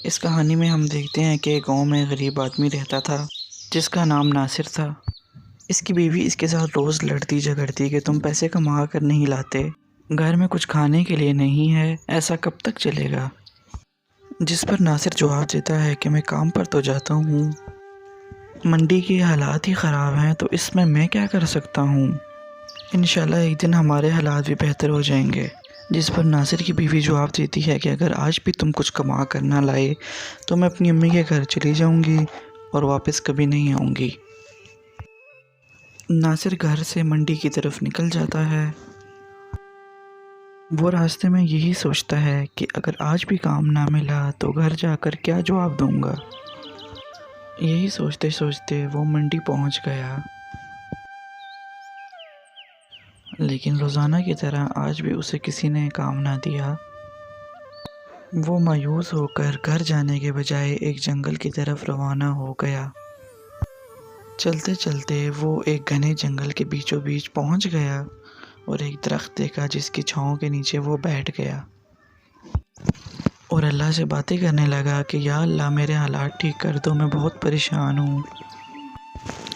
اس کہانی میں ہم دیکھتے ہیں کہ ایک گاؤں میں غریب آدمی رہتا تھا جس کا نام ناصر تھا۔ اس کی بیوی اس کے ساتھ روز لڑتی جھگڑتی کہ تم پیسے کما کر نہیں لاتے، گھر میں کچھ کھانے کے لیے نہیں ہے، ایسا کب تک چلے گا؟ جس پر ناصر جواب دیتا ہے کہ میں کام پر تو جاتا ہوں، منڈی کے حالات ہی خراب ہیں تو اس میں کیا کر سکتا ہوں، انشاءاللہ ایک دن ہمارے حالات بھی بہتر ہو جائیں گے۔ جس پر ناصر کی بیوی جواب دیتی ہے کہ اگر آج بھی تم کچھ کما کر نہ لائے تو میں اپنی امی کے گھر چلی جاؤں گی اور واپس کبھی نہیں آؤں گی۔ ناصر گھر سے منڈی کی طرف نکل جاتا ہے۔ وہ راستے میں یہی سوچتا ہے کہ اگر آج بھی کام نہ ملا تو گھر جا کر کیا جواب دوں گا۔ یہی سوچتے سوچتے وہ منڈی پہنچ گیا، لیکن روزانہ کی طرح آج بھی اسے کسی نے کام نہ دیا۔ وہ مایوس ہو کر گھر جانے کے بجائے ایک جنگل کی طرف روانہ ہو گیا۔ چلتے چلتے وہ ایک گھنے جنگل کے بیچوں بیچ پہنچ گیا اور ایک درخت دیکھا جس کی چھاؤں کے نیچے وہ بیٹھ گیا اور اللہ سے باتیں کرنے لگا کہ یا اللہ میرے حالات ٹھیک کر دو، میں بہت پریشان ہوں۔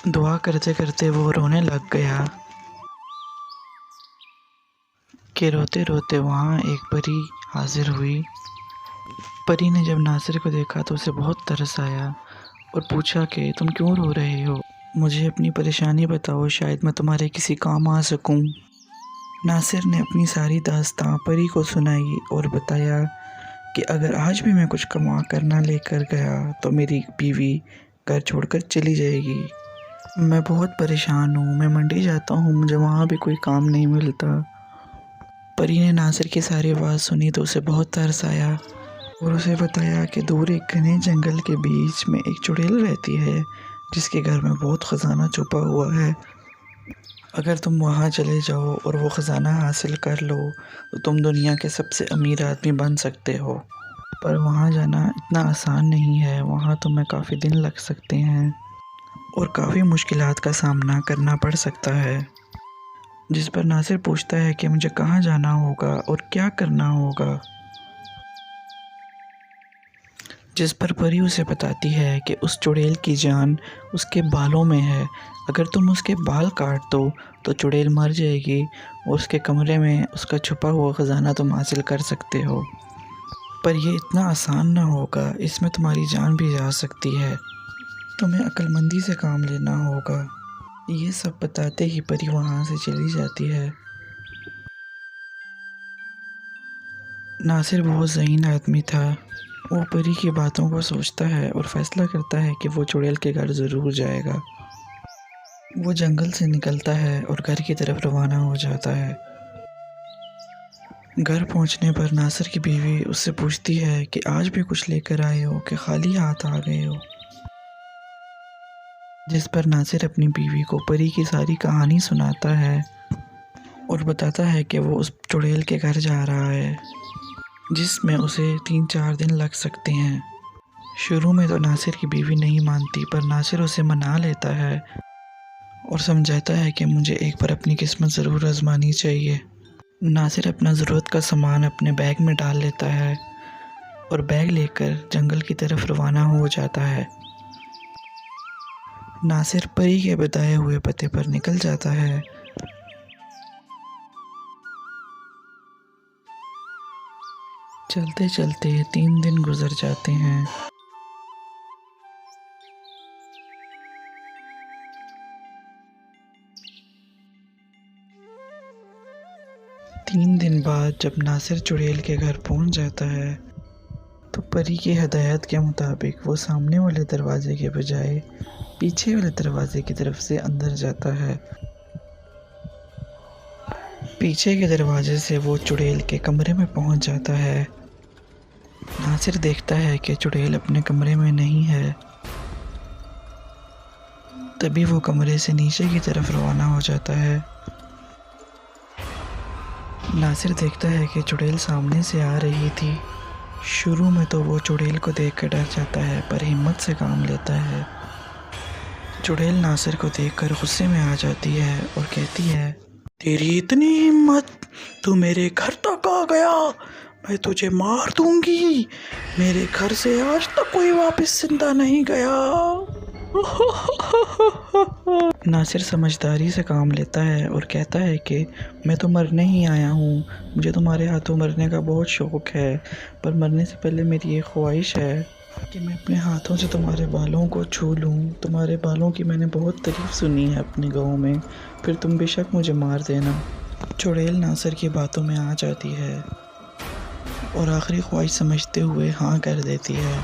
دعا کرتے کرتے وہ رونے لگ گیا کہ روتے روتے وہاں ایک پری حاضر ہوئی۔ پری نے جب ناصر کو دیکھا تو اسے بہت ترس آیا اور پوچھا کہ تم کیوں رو رہے ہو؟ مجھے اپنی پریشانی بتاؤ، شاید میں تمہارے کسی کام آ سکوں۔ ناصر نے اپنی ساری داستان پری کو سنائی اور بتایا کہ اگر آج بھی میں کچھ کما کر نہ لے کر گیا تو میری بیوی گھر چھوڑ کر چلی جائے گی۔ میں بہت پریشان ہوں، میں منڈی جاتا ہوں، مجھے وہاں بھی کوئی کام نہیں ملتا۔ پری نے ناصر کی ساری بات سنی تو اسے بہت ترس آیا اور اسے بتایا کہ دور ایک گھنے جنگل کے بیچ میں ایک چڑیل رہتی ہے جس کے گھر میں بہت خزانہ چھپا ہوا ہے۔ اگر تم وہاں چلے جاؤ اور وہ خزانہ حاصل کر لو تو تم دنیا کے سب سے امیر آدمی بن سکتے ہو، پر وہاں جانا اتنا آسان نہیں ہے، وہاں تمہیں کافی دن لگ سکتے ہیں اور کافی مشکلات کا سامنا کرنا پڑ سکتا ہے۔ جس پر ناصر پوچھتا ہے کہ مجھے کہاں جانا ہوگا اور کیا کرنا ہوگا؟ جس پر پری اسے بتاتی ہے کہ اس چڑیل کی جان اس کے بالوں میں ہے، اگر تم اس کے بال کاٹ دو تو چڑیل مر جائے گی اور اس کے کمرے میں اس کا چھپا ہوا خزانہ تم حاصل کر سکتے ہو، پر یہ اتنا آسان نہ ہوگا، اس میں تمہاری جان بھی جا سکتی ہے، تمہیں عقل مندی سے کام لینا ہوگا۔ یہ سب بتاتے ہی پری وہاں سے چلی جاتی ہے۔ ناصر بہت ذہین آدمی تھا، وہ پری کی باتوں کو سوچتا ہے اور فیصلہ کرتا ہے کہ وہ چڑیل کے گھر ضرور جائے گا۔ وہ جنگل سے نکلتا ہے اور گھر کی طرف روانہ ہو جاتا ہے۔ گھر پہنچنے پر ناصر کی بیوی اس سے پوچھتی ہے کہ آج بھی کچھ لے کر آئے ہو کہ خالی ہاتھ آ گئے ہو؟ جس پر ناصر اپنی بیوی کو پری کی ساری کہانی سناتا ہے اور بتاتا ہے کہ وہ اس چڑیل کے گھر جا رہا ہے جس میں اسے 3-4 دن لگ سکتے ہیں۔ شروع میں تو ناصر کی بیوی نہیں مانتی، پر ناصر اسے منا لیتا ہے اور سمجھاتا ہے کہ مجھے ایک بار اپنی قسمت ضرور آزمانی چاہیے۔ ناصر اپنا ضرورت کا سامان اپنے بیگ میں ڈال لیتا ہے اور بیگ لے کر جنگل کی طرف روانہ ہو جاتا ہے۔ ناصر پری کے بتائے ہوئے پتے پر نکل جاتا ہے۔ چلتے چلتے 3 دن گزر جاتے ہیں۔ 3 دن بعد جب ناصر چڑیل کے گھر پہنچ جاتا ہے تو پری کی ہدایت کے مطابق وہ سامنے والے دروازے کے بجائے پیچھے والے دروازے کی طرف سے اندر جاتا ہے۔ پیچھے کے دروازے سے وہ چڑیل کے کمرے میں پہنچ جاتا ہے۔ ناصر دیکھتا ہے کہ چڑیل اپنے کمرے میں نہیں ہے، تبھی وہ کمرے سے نیچے کی طرف روانہ ہو جاتا ہے۔ ناصر دیکھتا ہے کہ چڑیل سامنے سے آ رہی تھی۔ شروع میں تو وہ چڑیل کو دیکھ کر ڈر جاتا ہے، پر ہمت سے کام لیتا ہے۔ چڑیل ناصر کو دیکھ کر غصے میں آ جاتی ہے اور کہتی ہے، تیری اتنی ہمت، تو میرے گھر تک آ گیا، میں تجھے مار دوں گی، میرے گھر سے آج تک کوئی واپس زندہ نہیں گیا۔ ناصر سمجھداری سے کام لیتا ہے اور کہتا ہے کہ میں تو مرنے ہی آیا ہوں، مجھے تمہارے ہاتھوں مرنے کا بہت شوق ہے، پر مرنے سے پہلے میری ایک خواہش ہے کہ میں اپنے ہاتھوں سے تمہارے بالوں کو چھو لوں۔ تمہارے بالوں کی میں نے بہت تعریف سنی ہے اپنے گاؤں میں، پھر تم بے شک مجھے مار دینا۔ چڑیل ناصر کی باتوں میں آ جاتی ہے اور آخری خواہش سمجھتے ہوئے ہاں کر دیتی ہے۔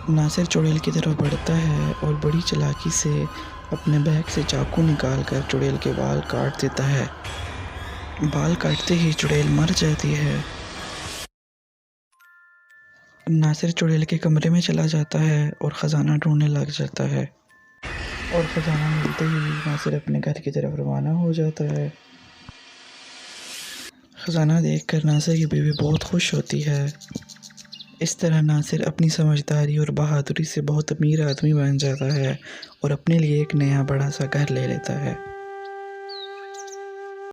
ناصر چڑیل کی طرف بڑھتا ہے اور بڑی چالاکی سے اپنے بیگ سے چاقو نکال کر چڑیل کے بال کاٹ دیتا ہے۔ بال کاٹتے ہی چڑیل مر جاتی ہے۔ ناصر چڑیل کے کمرے میں چلا جاتا ہے اور خزانہ ڈھونڈنے لگ جاتا ہے، اور خزانہ ملتے ہی ناصر اپنے گھر کی طرف روانہ ہو جاتا ہے۔ خزانہ دیکھ کر ناصر کی بیوی بہت خوش ہوتی ہے۔ اس طرح ناصر اپنی سمجھداری اور بہادری سے بہت امیر آدمی بن جاتا ہے اور اپنے لیے ایک نیا بڑا سا گھر لے لیتا ہے۔